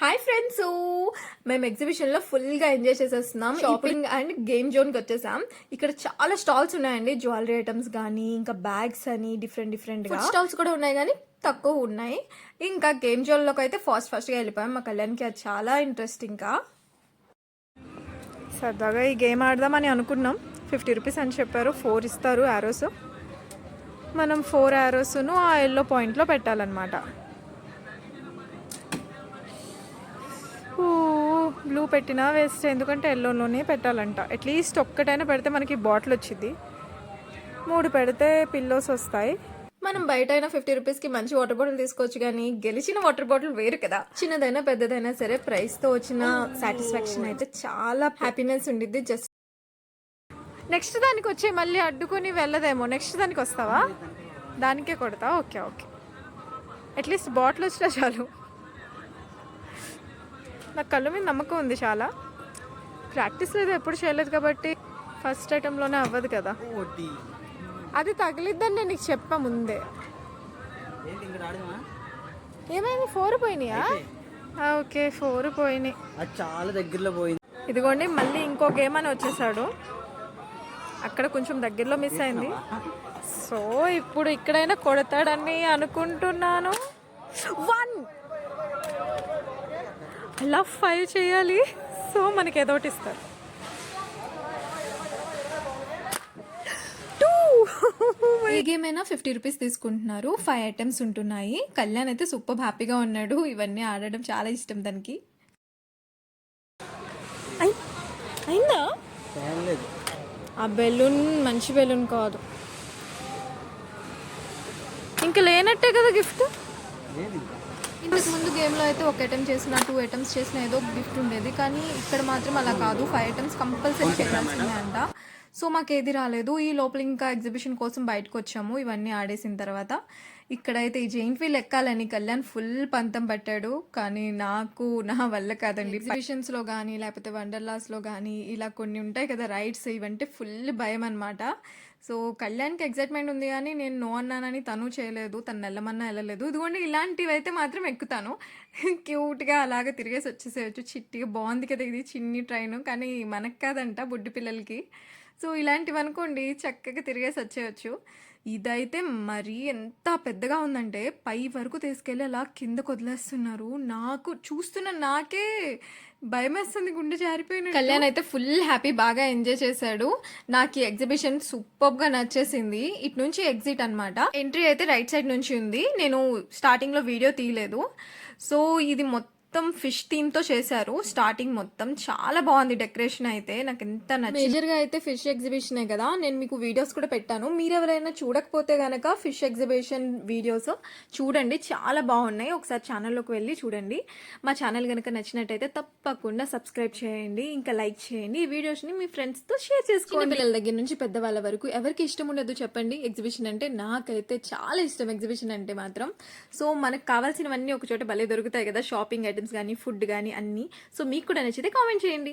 Hi friends, మేము ఎగ్జిబిషన్లో ఫుల్గా ఎంజాయ్ చేసేస్తున్నాం. షాపింగ్ అండ్ గేమ్ జోన్కి వచ్చేసాం. ఇక్కడ చాలా స్టాల్స్ ఉన్నాయండి, జ్యువెలరీ ఐటమ్స్ కానీ ఇంకా బ్యాగ్స్ అని డిఫరెంట్ స్టాల్స్ కూడా ఉన్నాయి కానీ తక్కువ ఉన్నాయి. ఇంకా గేమ్ జోన్లోకి అయితే ఫాస్ట్గా వెళ్ళిపోయాం. మా కళ్యాణ్కి అది చాలా ఇంట్రెస్ట్. ఇంకా సరదాగా ఈ గేమ్ ఆడదామని అనుకున్నాం. 50 రూపీస్ అని చెప్పారు. 4 ఇస్తారు యారోస్. మనం 4 యారోస్ను ఆ ఎల్లో పాయింట్లో పెట్టాలన్నమాట. బ్లూ పెట్టినా వేస్ట్, ఎందుకంటే ఎల్లోలోనే పెట్టాలంట. అట్లీస్ట్ ఒక్కటైనా పెడితే మనకి బాటిల్ వచ్చింది. 3 పెడితే పిల్లోస్ వస్తాయి. మనం బయట అయినా 50 రూపీస్కి మంచి వాటర్ బాటిల్ తీసుకోవచ్చు, కానీ గెలిచిన వాటర్ బాటిల్ వేరు కదా. చిన్నదైనా పెద్దదైనా సరే ప్రైస్తో వచ్చిన సాటిస్ఫాక్షన్ అయితే చాలా హ్యాపీనెస్ ఉండిద్ది. జస్ట్ నెక్స్ట్ దానికి వచ్చి మళ్ళీ అడ్డుకొని వెళ్ళదేమో. నెక్స్ట్ దానికి వస్తావా? దానికే కొడతా. ఓకే అట్లీస్ట్ బాటిల్ వచ్చినా చాలు. నాకు కళ్ళు మీద నమ్మకం ఉంది చాలా. ప్రాక్టీస్ లేదు, ఎప్పుడు చేయలేదు కాబట్టి ఫస్ట్ ఐటెంలోనే అవ్వదు కదా. అది తగిలిద్దని నేను నీకు చెప్పా ముందే. ఏమైంది? 4 పోయినాయా? ఓకే, 4 పోయినాయి. చాలా దగ్గరలో పోయింది. ఇదిగోండి, మళ్ళీ ఇంకో గేమ్ అని వచ్చేసాడు. అక్కడ కొంచెం దగ్గరలో మిస్ అయింది. సో ఇప్పుడు ఇక్కడైనా కొడతాడని అనుకుంటున్నాను. 1 అలా 5 చేయాలి. సో మనకి ఏదో ఒకటి ఇస్తారు. 2 ఏ గేమ్ అయినా 50 రూపీస్ తీసుకుంటున్నారు. 5 ఐటమ్స్ ఉంటున్నాయి. కళ్యాణ్ అయితే సూపర్ హ్యాపీగా ఉన్నాడు. ఇవన్నీ ఆడడం చాలా ఇష్టం దానికి. అయిందా? ఆ బెలూన్ మంచి బెలూన్ కాదు. ఇంకా లేనట్టే కదా గిఫ్ట్. ఇంతకు ముందు గేమ్లో అయితే 1 ఐటమ్ చేసిన 2 ఐటమ్స్ చేసిన ఏదో గిఫ్ట్ ఉండేది, కానీ ఇక్కడ మాత్రం అలా కాదు. 5 ఐటమ్స్ కంపల్సరీ చేయాల్సిందే అంట. సో మాకు ఏది రాలేదు. ఈ లోపల ఇంకా ఎగ్జిబిషన్ కోసం బయటకు వచ్చాము ఇవన్నీ ఆడేసిన తర్వాత. ఇక్కడైతే ఈ జెయింట్ వీల్ ఎక్కాలని కళ్యాణ్ ఫుల్ పంతం పట్టాడు, కానీ నా వల్ల కాదండి. ఎగ్జిబిషన్స్లో కానీ లేకపోతే వండర్లాస్లో కానీ ఇలా కొన్ని ఉంటాయి కదా రైడ్స్, ఇవంటే ఫుల్ భయం అనమాట. సో కళ్యాణ్కి ఎగ్జైట్మెంట్ ఉంది, కానీ నేను నో అన్నానని తను చేయలేదు. తను వెళ్ళమన్నా వెళ్ళలేదు. ఇదిగోండి, ఇలాంటివి అయితే మాత్రం ఎక్కుతాను. క్యూట్గా అలాగే తిరిగేసి వచ్చేసేయచ్చు. చిట్టిగా బాగుంది కదా ఇది, చిన్ని ట్రైన్. కానీ మనకు కాదంట, బుడ్డి పిల్లలకి. సో ఇలాంటివి అనుకోండి చక్కగా తిరిగేసి వచ్చేయచ్చు. ఇదైతే మరీ ఎంత పెద్దగా ఉందంటే పై వరకు తీసుకెళ్ళి అలా కిందకు వదిలేస్తున్నారు. నాకు చూస్తున్న నాకే భయం వేస్తుంది, గుండె జారిపోయిన. కళ్యాణ్ అయితే ఫుల్ హ్యాపీ, బాగా ఎంజాయ్ చేశాడు. నాకు ఈ ఎగ్జిబిషన్ సూపర్గా నచ్చేసింది. ఇటు నుంచి ఎగ్జిట్ అనమాట. ఎంట్రీ అయితే రైట్ సైడ్ నుంచి ఉంది. నేను స్టార్టింగ్లో వీడియో తీయలేదు. సో ఇది మొత్తం ఫిష్ థీమ్ తో చేశారు. స్టార్టింగ్ మొత్తం చాలా బాగుంది. డెకరేషన్ అయితే నాకు ఎంత నచ్చింది. మేజర్ గా అయితే ఫిష్ ఎగ్జిబిషనే కదా. నేను మీకు వీడియోస్ కూడా పెట్టాను. మీరు ఎవరైనా చూడకపోతే గనక ఫిష్ ఎగ్జిబిషన్ వీడియోస్ చూడండి, చాలా బాగున్నాయి. ఒకసారి ఛానల్లోకి వెళ్ళి చూడండి. మా ఛానల్ కనుక నచ్చినట్టయితే తప్పకుండా సబ్స్క్రైబ్ చేయండి, ఇంకా లైక్ చేయండి. ఈ వీడియోస్ ని మీ ఫ్రెండ్స్ తో షేర్ చేసుకోండి. పిల్లల దగ్గర నుంచి పెద్దవాళ్ళ వరకు ఎవరికి ఇష్టం ఉండదు చెప్పండి ఎగ్జిబిషన్ అంటే? నాకైతే చాలా ఇష్టం ఎగ్జిబిషన్ అంటే మాత్రం. సో మనకు కావాల్సినవన్నీ ఒక చోట భలే దొరుకుతాయి కదా, షాపింగ్ ఐటమ్స్ కానీ ఫుడ్ కానీ అన్నీ. సో మీకు కూడా నచ్చితే కామెంట్ చేయండి.